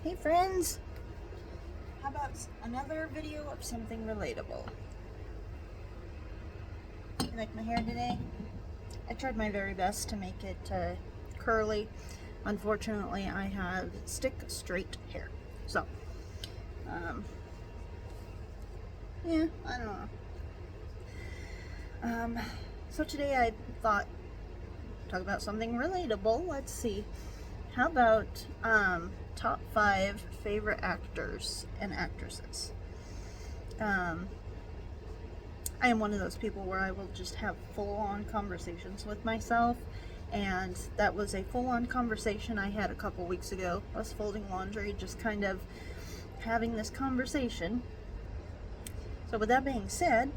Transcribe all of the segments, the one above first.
Hey friends, how about another video of something relatable? You like my hair today? I tried my very best to make it curly. Unfortunately, I have stick straight hair. So, yeah, I don't know. So today I thought, talk about something relatable. Let's see. How about top 5 favorite actors and actresses? I am one of those people where I will just have full-on conversations with myself, and that was a full-on conversation I had a couple weeks ago. I was folding laundry, just kind of having this conversation. So with that being said,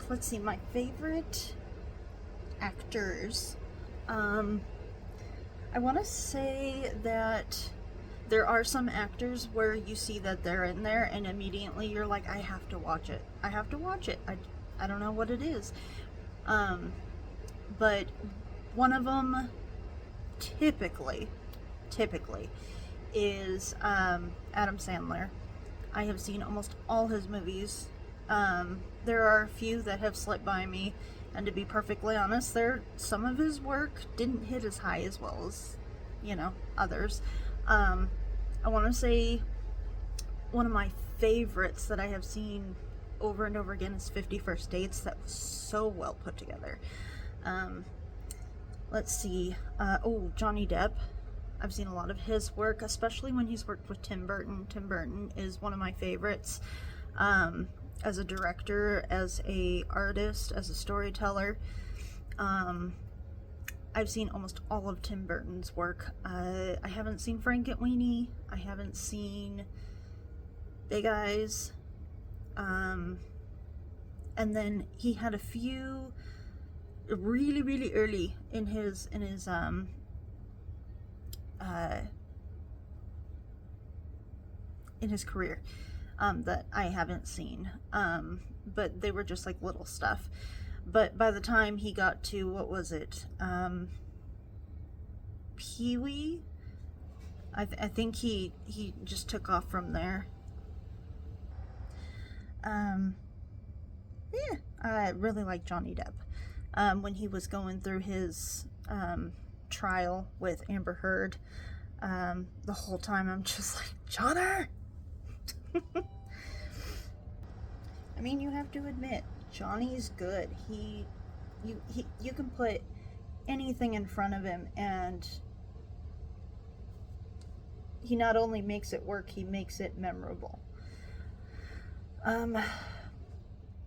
let's see, my favorite actors. I want to say that there are some actors where you see that they're in there and immediately you're like, I have to watch it. I have to watch it. I don't know what it is. But one of them typically is Adam Sandler. I have seen almost all his movies. There are a few that have slipped by me, and to be perfectly honest, some of his work didn't hit as high as well as, others. I want to say one of my favorites that I have seen over and over again is 50 First Dates. That was so well put together. Let's see. Johnny Depp. I've seen a lot of his work, especially when he's worked with Tim Burton. Tim Burton is one of my favorites. As a director, as a artist, as a storyteller. I've seen almost all of Tim Burton's work. I haven't seen Frankenweenie. I haven't seen Big Eyes. And then he had a few really, really early in his career that I haven't seen. But they were just like little stuff. But by the time he got to, what was it? Pee-wee? I think he just took off from there. Yeah, I really like Johnny Depp. When he was going through his trial with Amber Heard, the whole time I'm just like, Johnny! I mean, you have to admit, Johnny's good. You can put anything in front of him and he not only makes it work, he makes it memorable.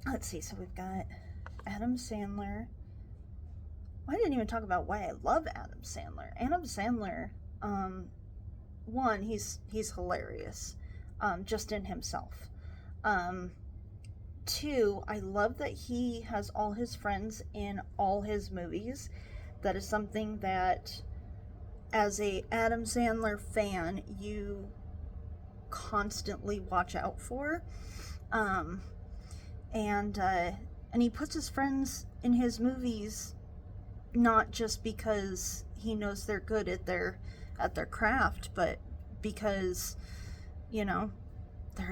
Let's see, so we've got Adam Sandler. Well, I didn't even talk about why I love Adam Sandler. Adam Sandler, one, he's hilarious, just in himself. Two, I love that he has all his friends in all his movies. That is something that, as a Adam Sandler fan, you constantly watch out for. And he puts his friends in his movies not just because he knows they're good at their craft, but because, they're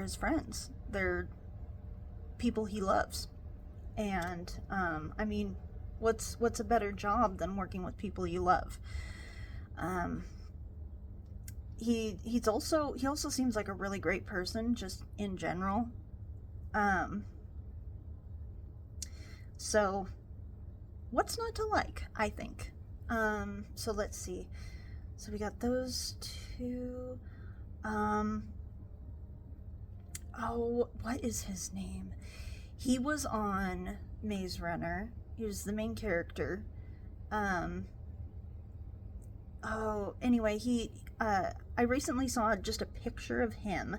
his friends. They're people he loves. And I mean, what's a better job than working with people you love? He also seems like a really great person, just in general. So what's not to like, I think. So let's see. So we got those two. What is his name? He was on Maze Runner. He was the main character. Anyway, I recently saw just a picture of him,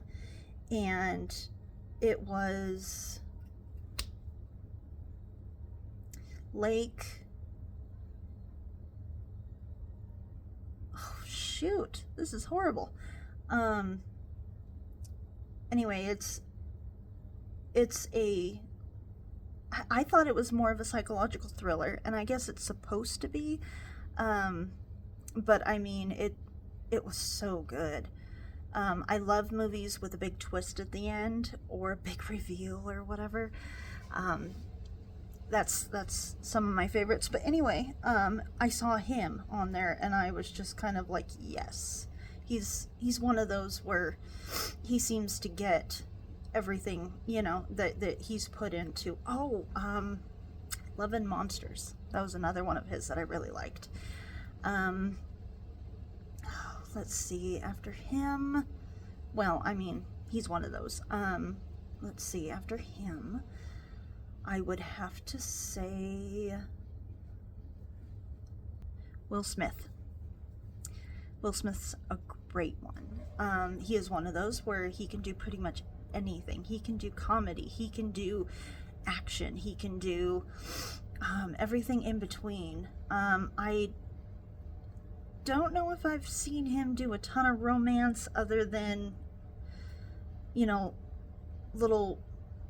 and it was like, oh shoot, this is horrible. Anyway, I thought it was more of a psychological thriller, and I guess it's supposed to be, but I mean, it was so good. I love movies with a big twist at the end or a big reveal or whatever. Um, that's some of my favorites. But anyway, I saw him on there, and I was just kind of like, yes, he's one of those where he seems to get everything, you know, that he's put into. Oh, Love and Monsters. That was another one of his that I really liked. Um, let's see, after him, well, I mean, he's one of those. Let's see, after him, I would have to say Will Smith. Will Smith's a great one. He is one of those where he can do pretty much anything. He can do comedy, he can do action, he can do everything in between. I don't know if I've seen him do a ton of romance other than, you know, little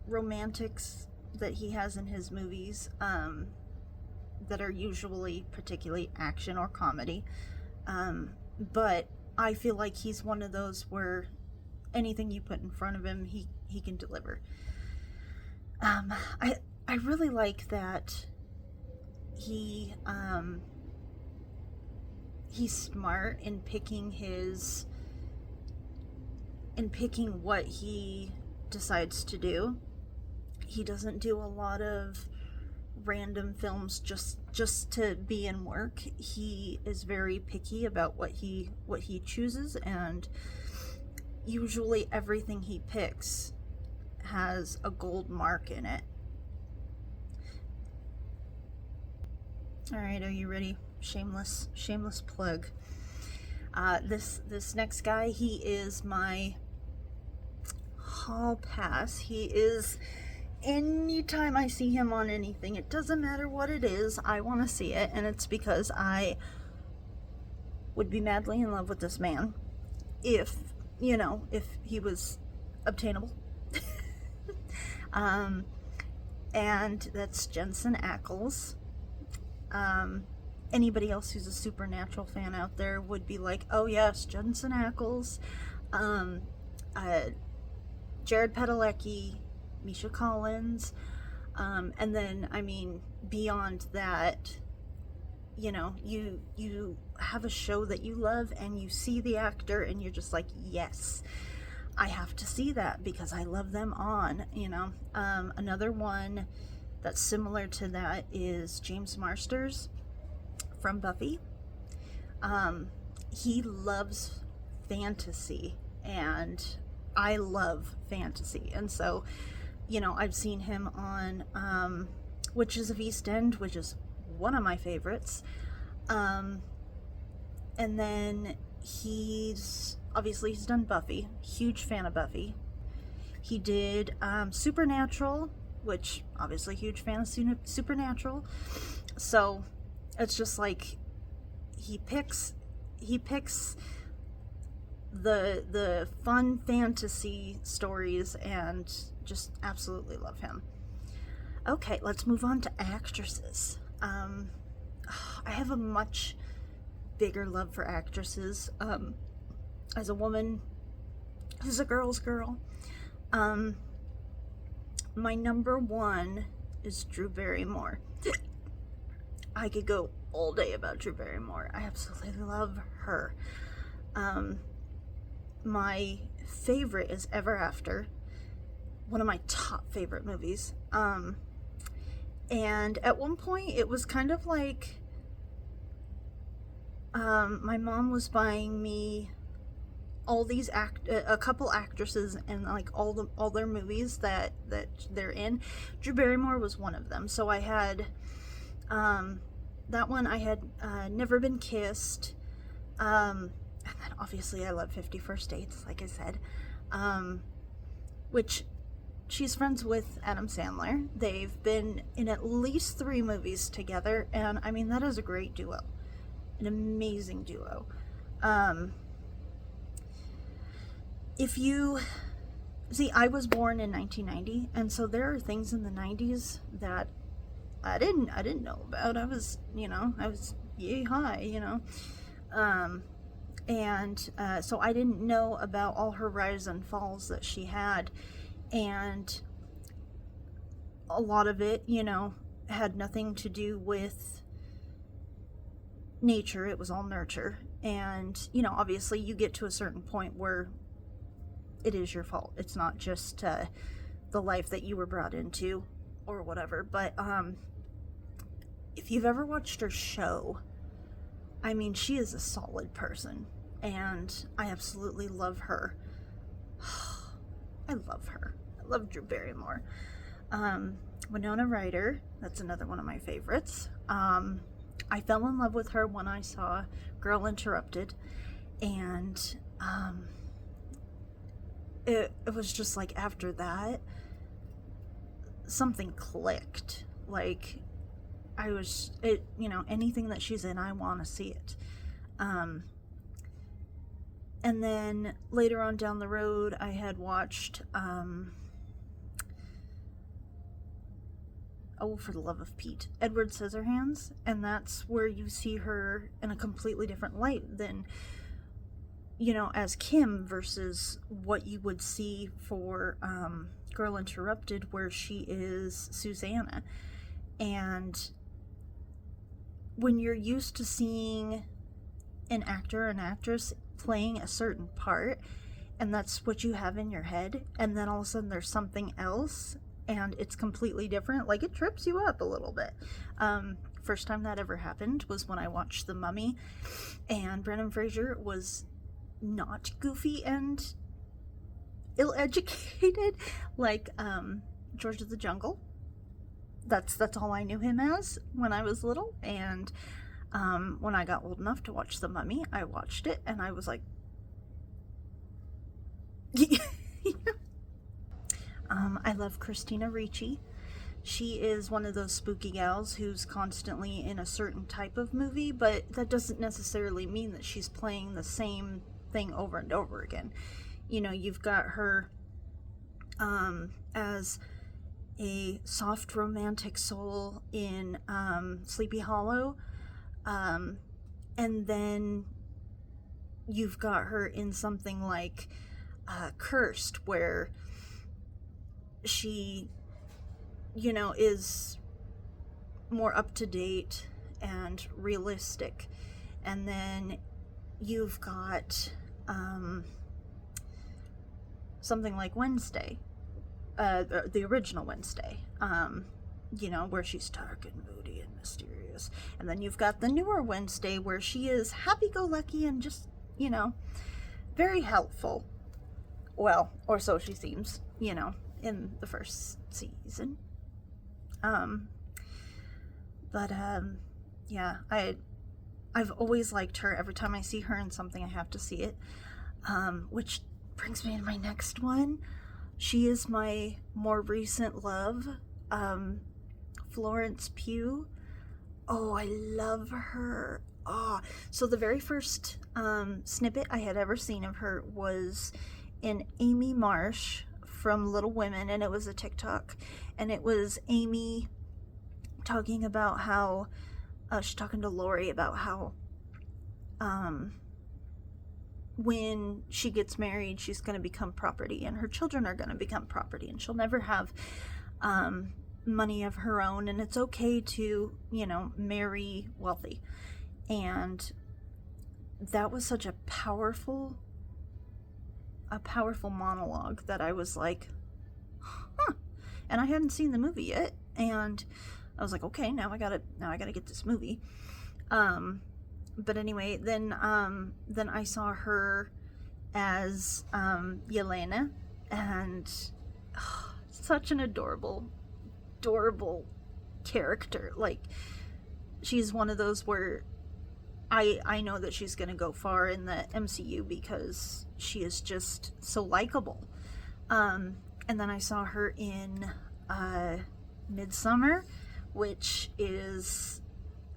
romantics that he has in his movies, that are usually particularly action or comedy. But I feel like he's one of those where anything you put in front of him, he can deliver. I really like that he's smart in picking what he decides to do. He doesn't do a lot of random films just to be in work. He is very picky about what he chooses, and usually everything he picks has a gold mark in it. All right, are you ready? Shameless plug. This next guy, he is my hall pass. He is, anytime I see him on anything, it doesn't matter what it is, I want to see it, and it's because I would be madly in love with this man if he was obtainable. And that's Jensen Ackles. Anybody else who's a Supernatural fan out there would be like, oh yes, Jensen Ackles, Jared Padalecki, Misha Collins, and then, I mean, beyond that, you know, you have a show that you love and you see the actor and you're just like, yes, I have to see that because I love them on, you know. Another one that's similar to that is James Marsters from Buffy. He loves fantasy, and I love fantasy, and so, you know, I've seen him on Witches of East End, which is one of my favorites. And then he's done Buffy. Huge fan of Buffy. He did Supernatural, which obviously huge fan of Supernatural. So it's just like he picks the fun fantasy stories, and just absolutely love him. Okay, let's move on to actresses. I have a much bigger love for actresses. As a woman who's a girl's girl, my number one is Drew Barrymore. I could go all day about Drew Barrymore. I absolutely love her. My favorite is Ever After, one of my top favorite movies. And at one point it was kind of like my mom was buying me all these a couple actresses and like all their movies that they're in. Drew Barrymore was one of them. So I had that one. I had Never Been Kissed, and then obviously I love 50 First Dates, like I said, which she's friends with Adam Sandler. They've been in at least 3 movies together, and I mean, that is a great duo, an amazing duo. If you see, I was born in 1990, and so there are things in the 90s that I didn't know about. I was yay high, And so I didn't know about all her rise and falls that she had. And a lot of it, had nothing to do with nature. It was all nurture. And, obviously you get to a certain point where it is your fault. It's not just the life that you were brought into or whatever. But if you've ever watched her show, I mean, she is a solid person. And I absolutely love her. I love her. I love Drew Barrymore. Winona Ryder, that's another one of my favorites. I fell in love with her when I saw Girl Interrupted, and it was just like after that, something clicked. Like, anything that she's in, I want to see it. And then later on down the road, I had watched, For the Love of Pete, Edward Scissorhands, and that's where you see her in a completely different light than, as Kim versus what you would see for Girl Interrupted, where she is Susanna. And when you're used to seeing an actor or an actress playing a certain part, and that's what you have in your head, and then all of a sudden there's something else and it's completely different, like, it trips you up a little bit. First time that ever happened was when I watched The Mummy, and Brendan Fraser was not goofy and ill-educated like George of the Jungle. That's all I knew him as when I was little. And when I got old enough to watch The Mummy, I watched it and I was like, I love Christina Ricci. She is one of those spooky gals who's constantly in a certain type of movie, but that doesn't necessarily mean that she's playing the same thing over and over again. You've got her as a soft romantic soul in Sleepy Hollow, and then you've got her in something like Cursed, where she is more up to date and realistic. And then you've got something like Wednesday, the original Wednesday, where she's dark and moody and mysterious. And then you've got the newer Wednesday, where she is happy-go-lucky and just, very helpful. Well, or so she seems, in the first season. Yeah, I've always liked her. Every time I see her in something, I have to see it. Which brings me to my next one. She is my more recent love, Florence Pugh. Oh, I love her. Oh, so the very first snippet I had ever seen of her was in Amy Marsh from Little Women, and it was a TikTok, and it was Amy talking about how she's talking to Lori about how when she gets married, she's going to become property, and her children are going to become property, and she'll never have money of her own, and it's okay to, marry wealthy. And that was such a powerful monologue that I was like, huh. And I hadn't seen the movie yet, and I was like, okay, now I gotta get this movie. But anyway, then I saw her as Yelena, and such an adorable character. Like, she's one of those where I know that she's gonna go far in the MCU because she is just so likable. And then I saw her in Midsummer, which is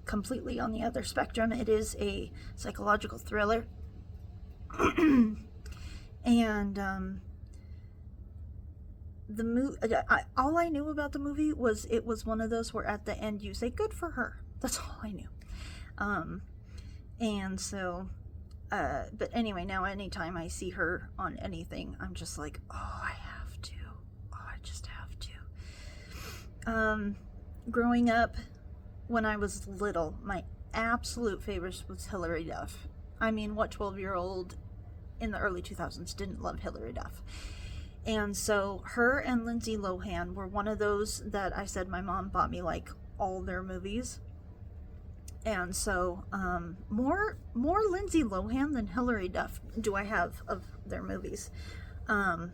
completely on the other spectrum. It is a psychological thriller. And the movie, all I knew about the movie was it was one of those where at the end you say, good for her. That's all I knew. And so But anyway, now anytime I see her on anything, I'm just like, oh, I have to. Oh, I just have to. Growing up, when I was little, my absolute favorite was Hilary Duff. I mean, what 12-year-old in the early 2000s didn't love Hilary Duff? And so her and Lindsay Lohan were one of those that I said my mom bought me like all their movies. And so more Lindsay Lohan than Hilary Duff do I have of their movies. Don't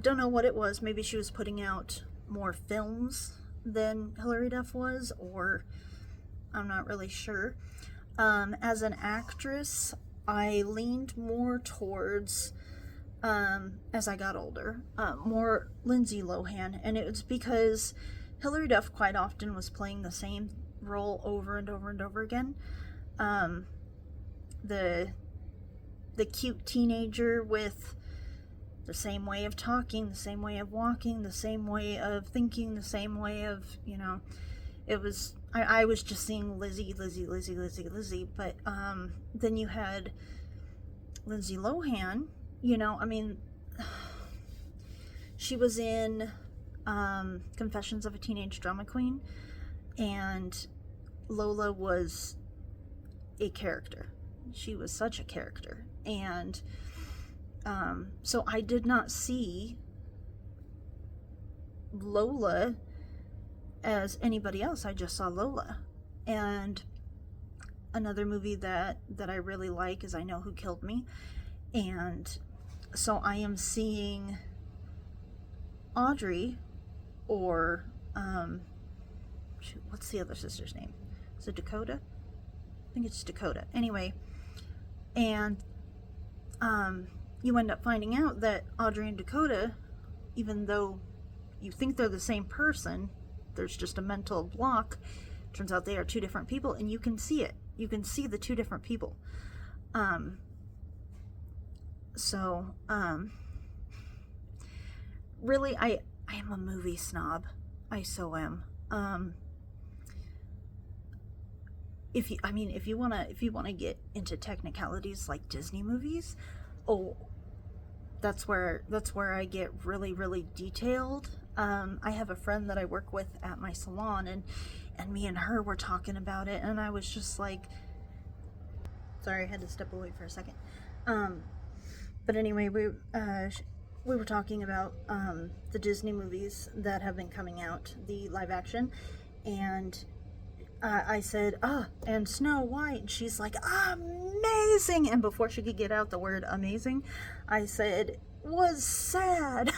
know what it was. Maybe she was putting out more films than Hilary Duff was, or I'm not really sure. As an actress, I leaned more towards, as I got older, more Lindsay Lohan, and it was because Hilary Duff quite often was playing the same role over and over and over again. The cute teenager with the same way of talking, the same way of walking, the same way of thinking, the same way of, it was, I was just seeing Lizzie, but then you had Lindsay Lohan, I mean, she was in Confessions of a Teenage Drama Queen, and Lola was a character. She was such a character. And so I did not see Lola as anybody else. I just saw Lola. And another movie that I really like is I Know Who Killed Me. And so I am seeing Audrey, or what's the other sister's name? Is it Dakota? I think it's Dakota. Anyway, and you end up finding out that Audrey and Dakota, even though you think they're the same person, there's just a mental block. Turns out they are two different people, and you can see it. You can see the two different people. Really, I am a movie snob. I so am. If you wanna get into technicalities like Disney movies, oh, that's where I get really, really detailed. I have a friend that I work with at my salon, and me and her were talking about it, and I was just like, sorry, I had to step away for a second. But anyway, we were talking about the Disney movies that have been coming out, the live action, and I said, and Snow White, and she's like, amazing, and before she could get out the word amazing, I said, was sad.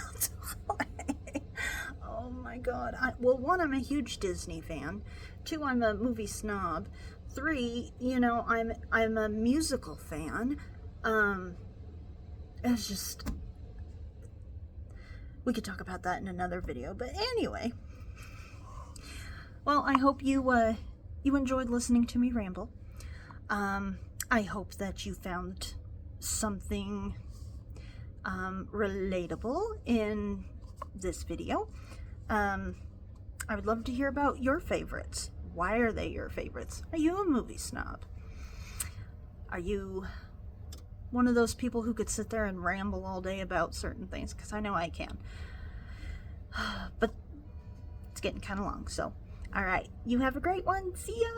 Oh my god. Well, one, I'm a huge Disney fan. Two, I'm a movie snob. Three, I'm a musical fan. It's just, we could talk about that in another video, but anyway. Well, I hope you enjoyed listening to me ramble. I hope that you found something relatable in this video. I would love to hear about your favorites. Why are they your favorites? Are you a movie snob? Are you one of those people who could sit there and ramble all day about certain things? Because I know I can. But it's getting kind of long, so alright, you have a great one. See ya!